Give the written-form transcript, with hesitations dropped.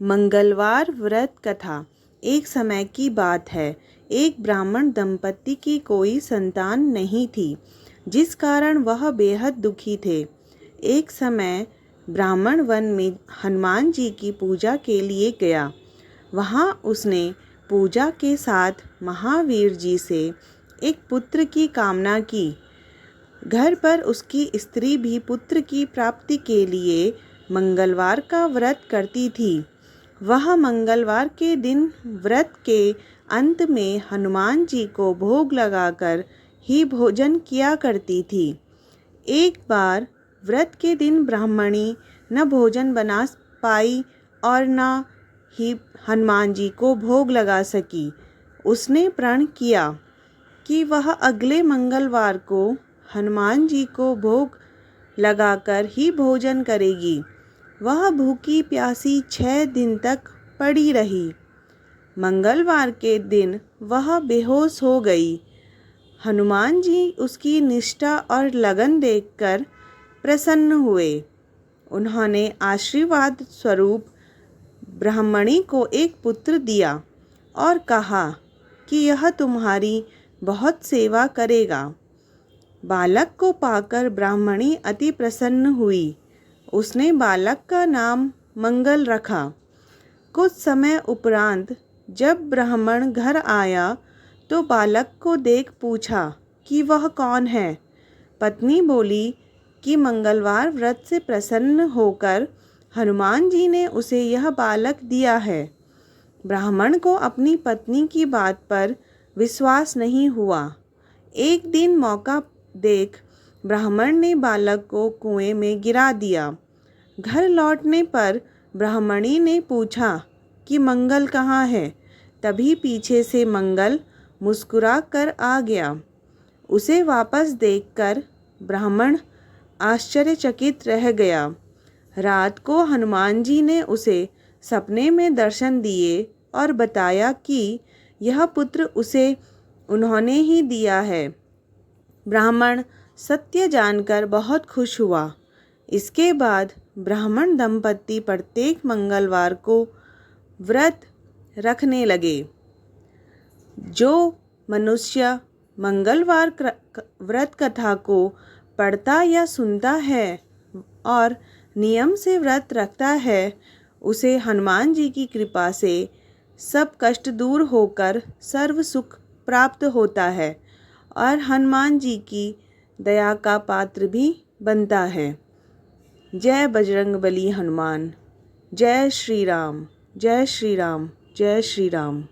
मंगलवार व्रत कथा। एक समय की बात है। एक ब्राह्मण दंपति की कोई संतान नहीं थी, जिस कारण वह बेहद दुखी थे। एक समय ब्राह्मण वन में हनुमान जी की पूजा के लिए गया। वहाँ उसने पूजा के साथ महावीर जी से एक पुत्र की कामना की। घर पर उसकी स्त्री भी पुत्र की प्राप्ति के लिए मंगलवार का व्रत करती थी। वह मंगलवार के दिन व्रत के अंत में हनुमान जी को भोग लगाकर ही भोजन किया करती थी। एक बार व्रत के दिन ब्राह्मणी न भोजन बना पाई और न ही हनुमान जी को भोग लगा सकी। उसने प्रण किया कि वह अगले मंगलवार को हनुमान जी को भोग लगाकर ही भोजन करेगी। वह भूखी प्यासी 6 दिन तक पड़ी रही। मंगलवार के दिन वह बेहोश हो गई। हनुमान जी उसकी निष्ठा और लगन देखकर प्रसन्न हुए। उन्होंने आशीर्वाद स्वरूप ब्राह्मणी को एक पुत्र दिया और कहा कि यह तुम्हारी बहुत सेवा करेगा। बालक को पाकर ब्राह्मणी अति प्रसन्न हुई। उसने बालक का नाम मंगल रखा। कुछ समय उपरांत जब ब्राह्मण घर आया तो बालक को देख पूछा कि वह कौन है। पत्नी बोली कि मंगलवार व्रत से प्रसन्न होकर हनुमान जी ने उसे यह बालक दिया है। ब्राह्मण को अपनी पत्नी की बात पर विश्वास नहीं हुआ। एक दिन मौका देख ब्राह्मण ने बालक को कुएं में गिरा दिया। घर लौटने पर ब्राह्मणी ने पूछा कि मंगल कहाँ है। तभी पीछे से मंगल मुस्कुरा कर आ गया। उसे वापस देखकर ब्राह्मण आश्चर्यचकित रह गया। रात को हनुमान जी ने उसे सपने में दर्शन दिए और बताया कि यह पुत्र उसे उन्होंने ही दिया है। ब्राह्मण सत्य जानकर बहुत खुश हुआ। इसके बाद ब्राह्मण दंपति प्रत्येक मंगलवार को व्रत रखने लगे। जो मनुष्य मंगलवार व्रत कथा को पढ़ता या सुनता है और नियम से व्रत रखता है, उसे हनुमान जी की कृपा से सब कष्ट दूर होकर सर्व सुख प्राप्त होता है और हनुमान जी की दया का पात्र भी बनता है। जय बजरंगबली हनुमान। जय श्री राम, जय श्री राम, जय श्री राम।